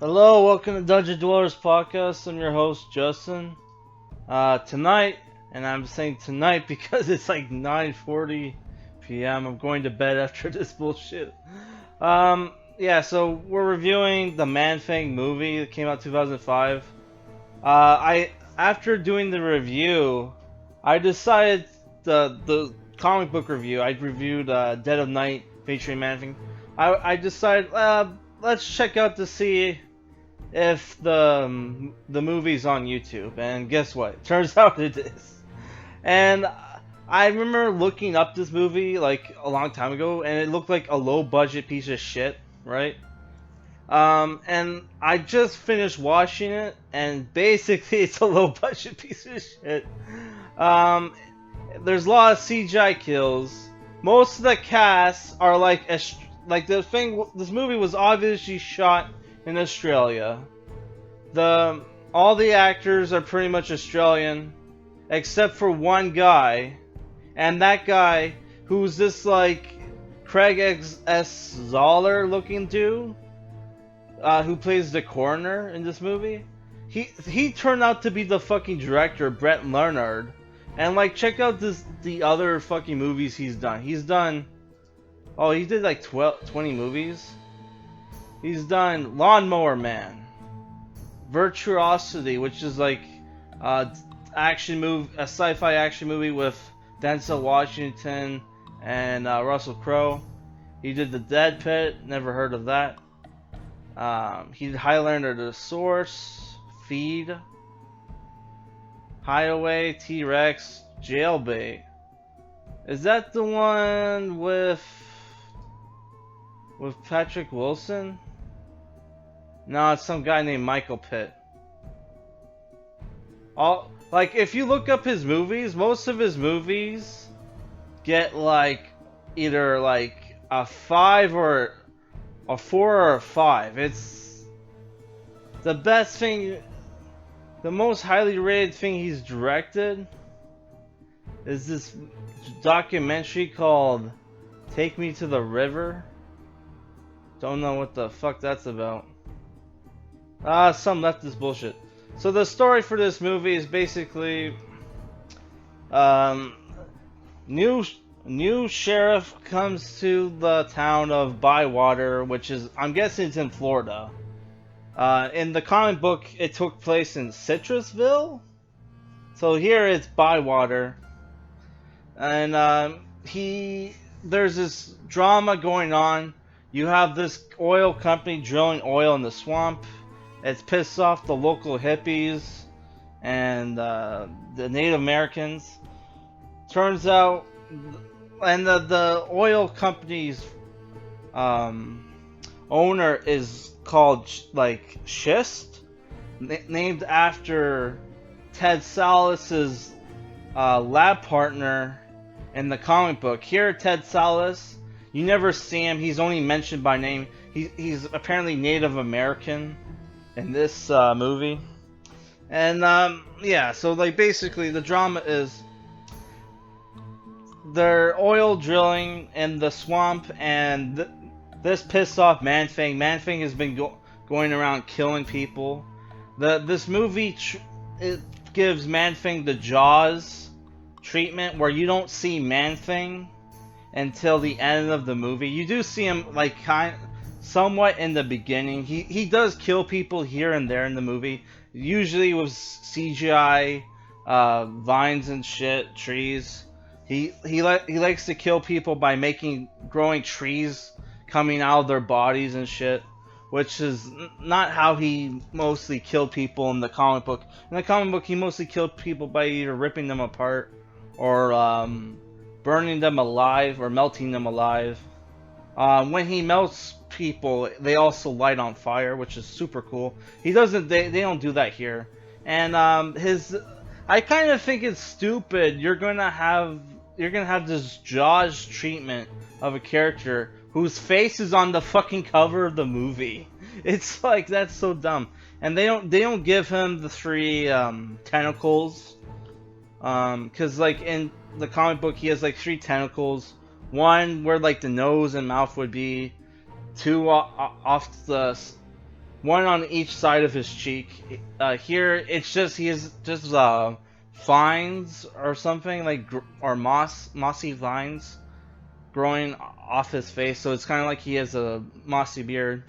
Hello, welcome to Dungeon Dwellers Podcast. I'm your host, Justin. Tonight, and I'm saying tonight because it's like 9:40 p.m. I'm going to bed after this bullshit. So we're reviewing the Man-Thing movie that came out 2005. After doing the review, I decided the comic book review. I reviewed Dead of Night featuring Man-Thing. I decided let's check out to see if the movie's on YouTube, and guess what? Turns out it is. And I remember looking up this movie like a long time ago, and it looked like a low budget piece of shit, right? And I just finished watching it, and basically it's a low budget piece of shit. Um, there's a lot of CGI kills. Most of the cast are like the thing. This movie was obviously shot in Australia. All the actors are pretty much Australian, except for one guy, and that guy who's this like Craig S. Zoller looking dude, who plays the coroner in this movie. He turned out to be the fucking director, Brett Leonard, and like check out the other fucking movies he's done. He did like 20 movies. He's done Lawnmower Man, Virtuosity, which is like a sci-fi action movie with Denzel Washington and Russell Crowe. He did The Dead Pit, never heard of that. He did Highlander: The Source, Feed, Hideaway, T-Rex, Jailbait. Is that the one with Patrick Wilson? No, it's some guy named Michael Pitt. If you look up his movies, most of his movies get like either like a 5 or a 4 or a 5. It's the best thing, the most highly rated thing he's directed is this documentary called Take Me to the River. Don't know what the fuck that's about. Some leftist bullshit. So the story for this movie is basically, new sheriff comes to the town of Bywater, which is, I'm guessing it's in Florida. In the comic book, it took place in Citrusville. So here it's Bywater. And, there's this drama going on. You have this oil company drilling oil in the swamp. It's pissed off the local hippies and the Native Americans. Turns out, and the oil company's owner is called like Schist, named after Ted Salas's lab partner in the comic book. Here, Ted Salas, you never see him. He's only mentioned by name. He's apparently Native American in this movie. And so like basically the drama is they're oil drilling in the swamp, and this pissed off Man-Thing. Man-Thing has been going around killing people. This movie it gives Man-Thing the Jaws treatment, where you don't see Man-Thing until the end of the movie. You do see him like somewhat in the beginning. He does kill people here and there in the movie, usually with CGI vines and shit, trees. He likes to kill people by growing trees coming out of their bodies and shit, which is not how he mostly killed people in the comic book. In the comic book, he mostly killed people by either ripping them apart or burning them alive or melting them alive. When he melts people, they also light on fire, which is super cool. They don't do that here. And I kind of think it's stupid. You're gonna have this Jaws treatment of a character whose face is on the fucking cover of the movie. It's like, that's so dumb. And they don't give him the 3 tentacles, because like in the comic book he has like 3 tentacles. One where like the nose and mouth would be, 2 off the one on each side of his cheek. Here, it's just he has just vines or something like or mossy vines growing off his face, so it's kind of like he has a mossy beard.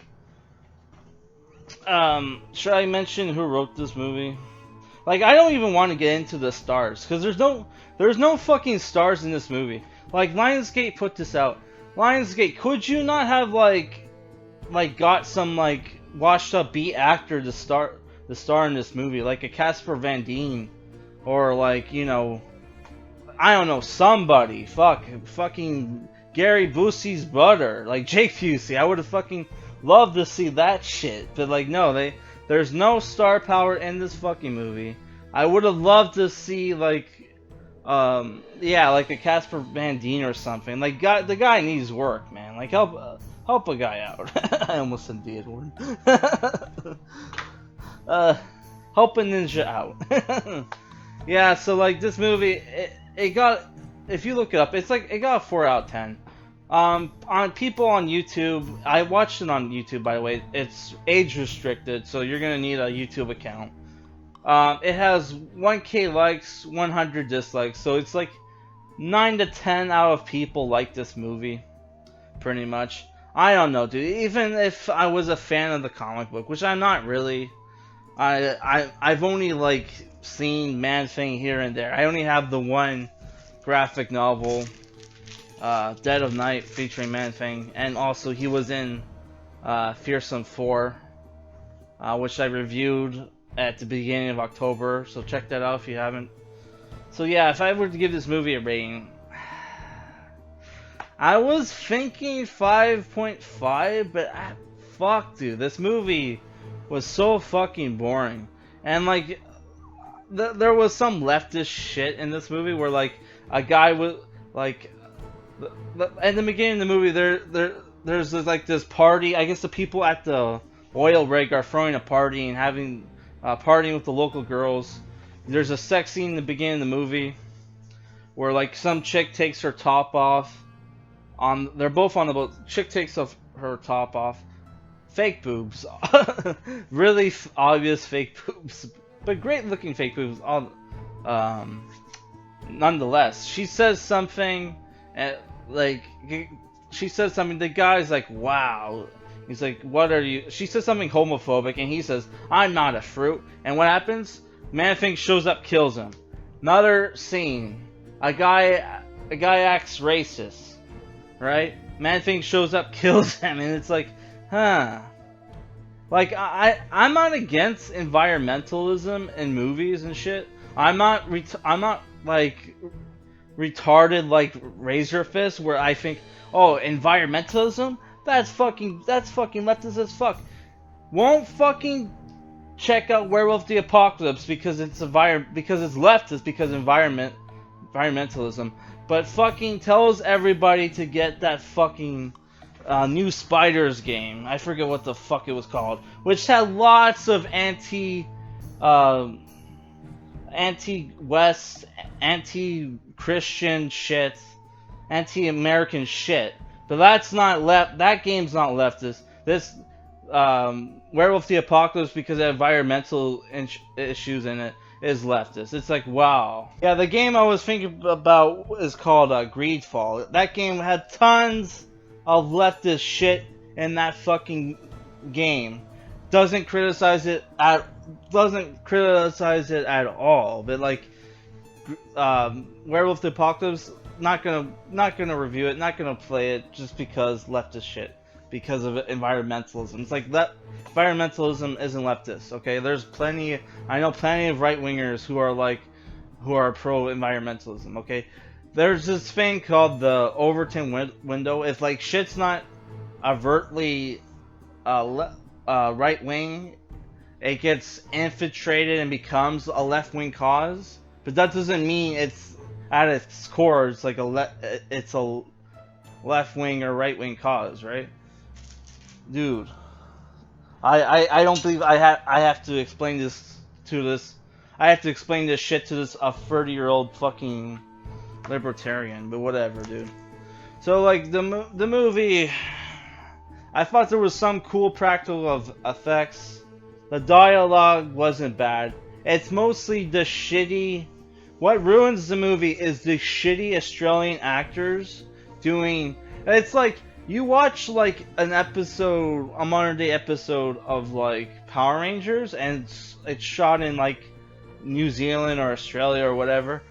Should I mention who wrote this movie? Like, I don't even want to get into the stars, because there's no fucking stars in this movie. Like, Lionsgate put this out. Lionsgate, could you not have like got some like washed up B actor to star in this movie, like a Casper Van Dien, or like, you know, I don't know, somebody, fucking Gary Busey's brother, like Jake Busey. I would have fucking loved to see that shit, but like, no, there's no star power in this fucking movie. I would have loved to see like, yeah, like a Casper Van Dien or something. Like, the guy needs work, man. Like, help a guy out. I almost said the word. Help a ninja out. Yeah, so like this movie, it got, if you look it up, it's like it got a 4 out of 10. On people on YouTube, I watched it on YouTube, by the way. It's age restricted, so you're gonna need a YouTube account. It has 1K likes, 100 dislikes, so it's like 9 to 10 out of people like this movie, pretty much. I don't know, dude. Even if I was a fan of the comic book, which I'm not really, I've only like seen Man-Thing here and there. I only have the one graphic novel, Dead of Night, featuring Man-Thing, and also he was in Fearsome 4, which I reviewed at the beginning of October, so check that out if you haven't. So yeah, if I were to give this movie a rating, I was thinking 5.5, but fuck, dude, this movie was so fucking boring. And like, there was some leftist shit in this movie where like a guy was like, at the beginning of the movie, there's like this party. I guess the people at the oil rig are throwing a party and having partying with the local girls. There's a sex scene in the beginning of the movie where like some chick takes her top off. They're both on the boat. Chick takes her top off. Fake boobs, really obvious fake boobs, but great looking fake boobs. Nonetheless, she says something, like she says something. The guy's like, "Wow." He's like, "What are you?" She says something homophobic, and he says, "I'm not a fruit." And what happens? Man-Thing shows up, kills him. Another scene. A guy acts racist. Right? Man-Thing shows up, kills him, and it's like, huh. Like, I'm not against environmentalism in movies and shit. I'm not like retarded like Razor Fist, where I think, oh, environmentalism? That's fucking leftist as fuck. Won't fucking check out Werewolf the Apocalypse because it's leftist, because environmentalism. But fucking tells everybody to get that fucking new Spiders game. I forget what the fuck it was called, which had lots of anti-West, anti-Christian shit, anti-American shit. But that's not that game's not leftist. This Werewolf the Apocalypse, because of environmental issues in it, is leftist. It's like, wow. Yeah, the game I was thinking about is called Greedfall. That game had tons of leftist shit in that fucking game. Doesn't criticize it at all. But like, Werewolf the Apocalypse, not gonna review it, not gonna play it just because leftist shit, because of environmentalism. It's like that. Environmentalism isn't leftist, okay? I know plenty of right-wingers who are pro-environmentalism, okay? There's this thing called the Overton window. If like shit's not overtly right-wing, it gets infiltrated and becomes a left-wing cause. But that doesn't mean it's at its core it's like it's a left-wing or right-wing cause, right? Dude. I don't believe I have to explain this I have to explain this shit to this a 30-year-old fucking libertarian, but whatever, dude. So like the movie, I thought there was some cool practical of effects. The dialogue wasn't bad. It's mostly the shitty. What ruins the movie is the shitty Australian actors doing. It's like you watch like an episode, a modern day episode of like Power Rangers, and it's shot in like New Zealand or Australia or whatever.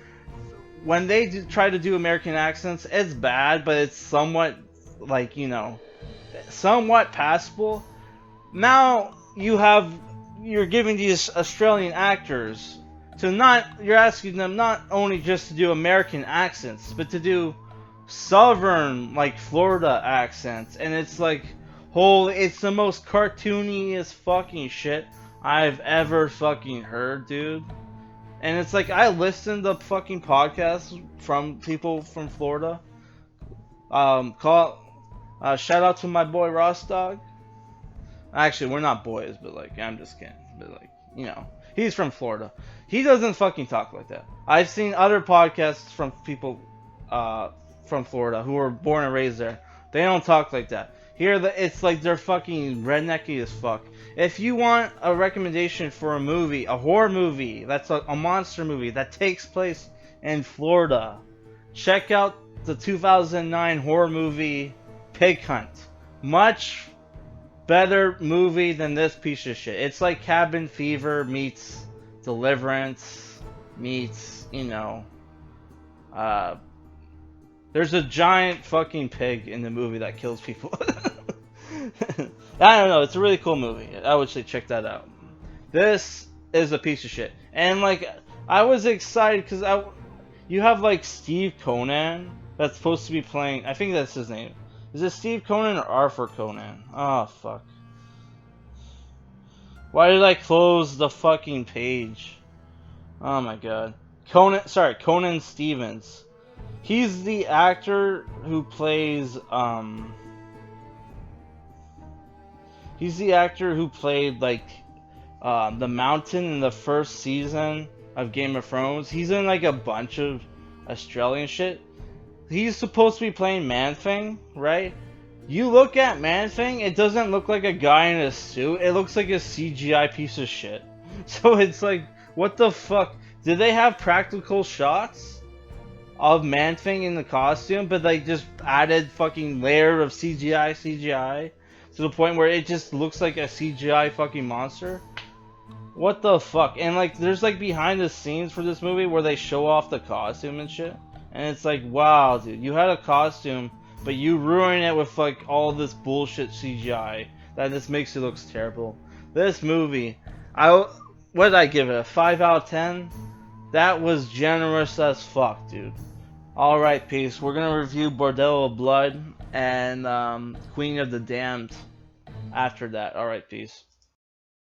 When they try to do American accents, it's bad, but it's somewhat like, you know, somewhat passable. Now you're giving these Australian actors to not, you're asking them not only just to do American accents, but to do southern, like Florida accents, and it's like, it's the most cartooniest fucking shit I've ever fucking heard, dude. And it's like, I listen to fucking podcasts from people from Florida. Shout out to my boy Ross Dog. Actually, we're not boys, but like, I'm just kidding. But like, you know, he's from Florida. He doesn't fucking talk like that. I've seen other podcasts from people from Florida who were born and raised there. They don't talk like that. Here, it's like they're fucking rednecky as fuck. If you want a recommendation for a movie, a horror movie, that's a monster movie that takes place in Florida, check out the 2009 horror movie Pig Hunt. Much better movie than this piece of shit. It's like Cabin Fever meets Deliverance meets, you know, there's a giant fucking pig in the movie that kills people. I don't know, it's a really cool movie. I would say check that out. This is a piece of shit. And like, I was excited because you have like Steve Conan that's supposed to be playing, I think that's his name. Is it Steve Conan or Arthur Conan? Oh fuck. Why did I close the fucking page? Oh my god. Conan Stevens. He's the actor who plays, he's the actor who played, like, the Mountain in the first season of Game of Thrones. He's in, like, a bunch of Australian shit. He's supposed to be playing Man-Thing, right? You look at Man-Thing, it doesn't look like a guy in a suit. It looks like a CGI piece of shit. So it's like, what the fuck? Did they have practical shots of Man-Thing in the costume, but like just added fucking layer of CGI to the point where it just looks like a CGI fucking monster? What the fuck? And like, there's like behind the scenes for this movie where they show off the costume and shit, and it's like, wow, dude, you had a costume, but you ruin it with like all this bullshit CGI that just makes it look terrible. This movie, what did I give it? A 5 out of 10? That was generous as fuck, dude. Alright, peace. We're gonna review Bordello of Blood and Queen of the Damned after that. Alright, peace.